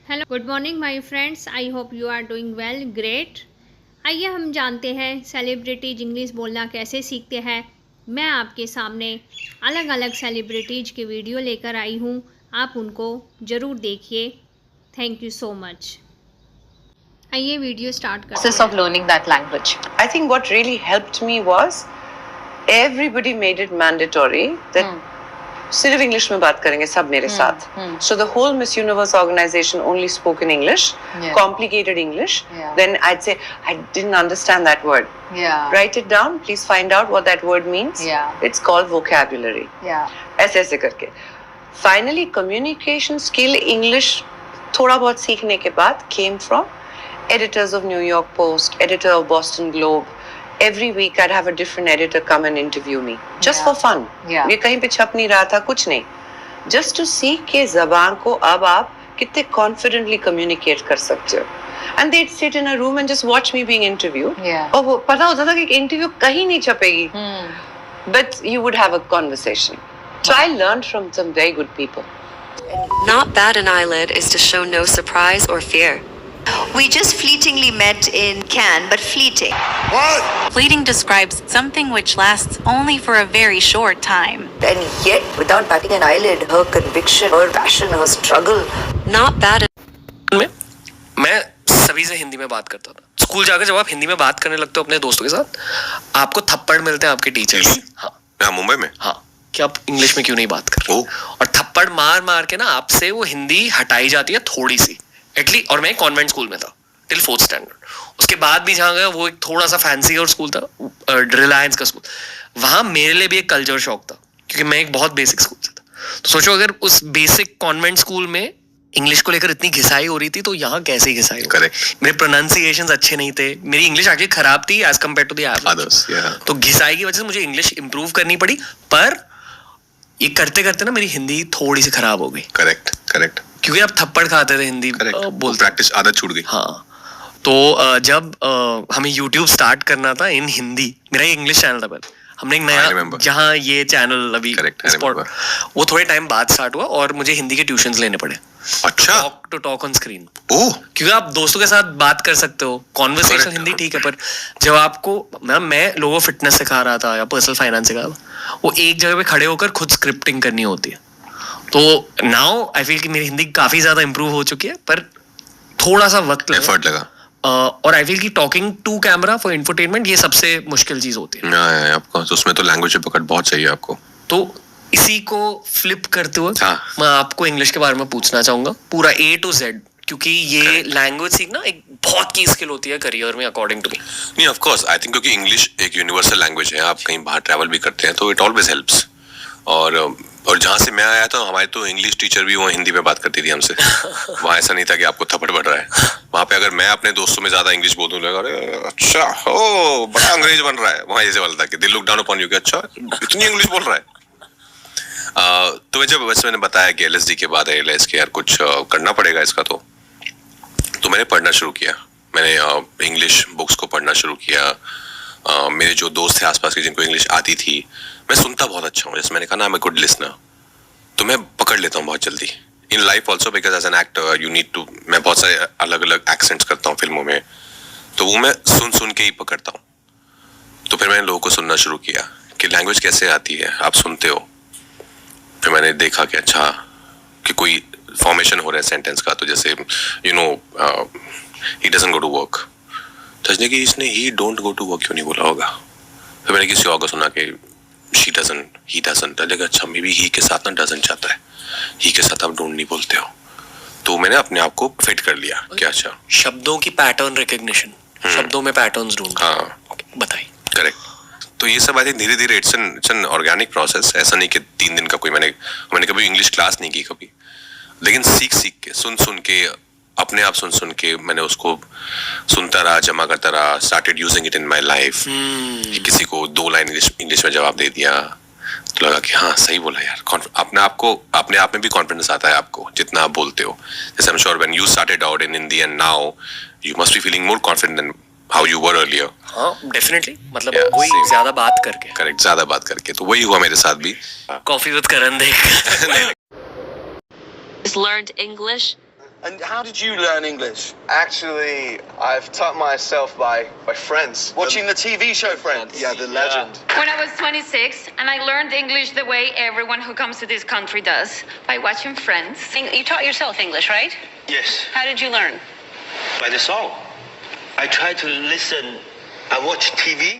Hello good morning my friends, I hope you are doing well great. आइए हम जानते हैं सेलिब्रिटीज इंग्लिश बोलना कैसे सीखते हैं। मैं आपके सामने अलग अलग सेलिब्रिटीज की वीडियो लेकर आई हूँ, आप उनको ज़रूर देखिए। Thank you so much. आइए वीडियो स्टार्ट करते process हैं। of learning that language? I think what really helped me was everybody made it mandatory that सिर्फ इंग्लिश में बात करेंगे सब मेरे साथ. So the whole Miss Universe organization only spoke in English, complicated English. Then I'd say I didn't understand that word. Write it down. Please find out what that word means. It's called vocabulary. ऐसे ऐसे करके. Finally, communication skill English थोड़ा बहुत सीखने के बाद came from editors of New York Post, editor of Boston Globe. Every week I'd have a different editor come and interview me, just for fun. ये कहीं पे छप नहीं रहा था, कुछ नहीं. Just to see कि ज़बान को अब आप कितने confidently communicate कर सकते हो. And they'd sit in a room and just watch me being interviewed. और वो पता होता था कि interview कहीं नहीं छपेगी. But you would have a conversation. So I learned from some very good people. Not bat an eyelid is to show no surprise or fear. We just fleetingly met in Cannes, but fleeting. Fleeting describes something which lasts only for a very short time. And yet, without batting an eyelid, her conviction, her passion, her struggle. Not bat मैं सभी से हिंदी में बात करता था. School जाकर जब आप हिंदी में बात करने लगते हो अपने दोस्तों के साथ, आपको थप्पड़ मिलते हैं आपके टीचर से. हाँ, मुंबई में. हाँ, कि आप इंग्लिश में क्यों नहीं बात कर रहे. और थप्पड़ मार मार के ना आपसे वो हिंदी हटाई जाती है थोड़ी सी एटलीस्ट. और मैं कॉन्वेंट स्कूल में था टिल 4th स्टैंडर्ड. उसके बाद भी जहाँ गया वो एक थोड़ा सा फैंसी और स्कूल था, रिलायंस का स्कूल. वहाँ मेरे लिए भी एक कल्चर शॉक था क्योंकि मैं एक बहुत बेसिक स्कूल से था. तो सोचो अगर उस बेसिक कॉन्वेंट स्कूल में इंग्लिश को लेकर इतनी घिसाई हो रही थी तो यहाँ कैसे घिसाई. करेक्ट. मेरे प्रोनाउंसिएशंस अच्छे नहीं थे, मेरी इंग्लिश एक्चुअली खराब थी as compare to the others. तो घिसाई की वजह से मुझे इंग्लिश इंप्रूव करनी पड़ी, पर ये करते करते ना मेरी हिंदी थोड़ी सी खराब हो गई. Correct correct. क्योंकि आप थप्पड़ खाते थे हिंदी बोलते, प्रैक्टिस आदत छूट गई. हाँ. तो जब हमें YouTube स्टार्ट करना था इन हिंदी, मेरा इंग्लिश चैनल था पहले, हमने एक नया जहाँ ये चैनल अभी वो थोड़े टाइम बाद स्टार्ट हुआ और मुझे हिंदी के ट्यूशंस लेने पड़े. अच्छा. To talk on screen. क्योंकि आप दोस्तों के साथ बात कर सकते हो, कॉन्वर्सेशन हिंदी ठीक है, पर जब आपको मैं लोगों फिटनेस सिखा रहा था या पर्सनल फाइनेंस सिखा रहा था, वो एक जगह पे खड़े होकर खुद स्क्रिप्टिंग करनी होती है. तो नाउ आई फील कि मेरी हिंदी काफी ज्यादा इंप्रूव हो चुकी है, पर थोड़ा सा वक्त लगा. और आई फील कि talking to camera for infotainment ये सबसे मुश्किल चीज होती है. आपको तो उसमें तो लैंग्वेज पकड़ बहुत चाहिए आपको. तो इसी को फ्लिप करते हुए मैं आपको इंग्लिश के बारे में पूछना चाहूंगा पूरा A to Z, क्योंकि ये लैंग्वेज सीखना एक बहुत की स्किल होती है करियर में अकॉर्डिंग टू मी. नहीं, ऑफ कोर्स आई थिंक क्योंकि इंग्लिश एक यूनिवर्सल लैंग्वेज है, आप कहीं बाहर ट्रैवल भी करते हैं तो इट ऑलवेज हेल्प्स. और जहाँ से मैं आया था हमारे तो इंग्लिश टीचर भी वो हिंदी में बात करती थी हमसे. वहाँ ऐसा नहीं था कि आपको थप्पड़ पड़ रहा है. वहाँ पे अगर मैं अपने दोस्तों में ज्यादा इंग्लिश बोलने लगा, अरे अच्छा ओ बड़ा अंग्रेज बन रहा है, वहाँ ऐसे वाला था कि they look down upon you कि अच्छा इतनी इंग्लिश बोल रहा है. तो बस मैंने बताया कि LSD के बाद रियलाइज कि यार कुछ करना पड़ेगा इसका. तो मैंने पढ़ना शुरू किया. मैंने इंग्लिश बुक्स को पढ़ना शुरू किया. मेरे जो दोस्त थे आसपास के जिनको इंग्लिश आती थी, मैं सुनता बहुत अच्छा हूँ. जैसे मैंने कहा ना, मैं गुड लिसनर, तो मैं पकड़ लेता हूँ बहुत जल्दी. In life also because as an actor you need to, मैं बहुत सारे अलग अलग एक्सेंट्स करता हूँ फिल्मों में, तो वो मैं सुन के ही पकड़ता हूँ. तो फिर मैंने लोगों को सुनना शुरू किया कि लैंग्वेज कैसे आती है, आप सुनते हो. फिर मैंने देखा कि अच्छा कि कोई फॉर्मेशन हो रहा है सेंटेंस का, तो जैसे you know he doesn't go to work, तो कि इसने he don't go to work क्यों नहीं बोला होगा. फिर मैंने किसी और को सुना कि शी डजंट, ही डजंट, तो अच्छा मे बी ही के साथ ना डजंट चाहता है, ही के साथ आप डोंट नहीं बोलते हो. तो मैंने अपने आप को फिट कर लिया कि अच्छा शब्दों की पैटर्न रिकग्निशन, शब्दों में पैटर्न्स ढूंढना. हाँ बताइए. करेक्ट. तो ये सब आई थिंक धीरे धीरे इट्स एन ऑर्गेनिक प्रोसेस. ऐसा नहीं कि 3 दिन का कोई मैंने कभी इंग्लिश क्लास नहीं की कभी, लेकिन सीख के सुन के अपने आप सुन के मैंने उसको सुनता रहा, जमा करता रहा, started using it in my life. किसी को 2 लाइन इंग्लिश में जवाब दे दिया तो लगा कि हाँ सही बोला यार. अपने आप में भी कॉन्फिडेंस आता है आपको जितना आप बोलते हो. जैसे I am sure when you started out in Hindi and now you must be feeling more confident than how you were earlier. हाँ डेफिनेटली, मतलब वही ज्यादा बात करके. करेक्ट, ज्यादा बात करके. तो वही हुआ मेरे साथ भी. कॉफी विद करण देख. learned English And how did you learn English? Actually, I've taught myself by friends. Watching the TV show Friends. Yeah, the legend. When I was 26, and I learned English the way everyone who comes to this country does, by watching Friends. You taught yourself English, right? Yes, How did you learn? by the song. I try to listen. I watch TV.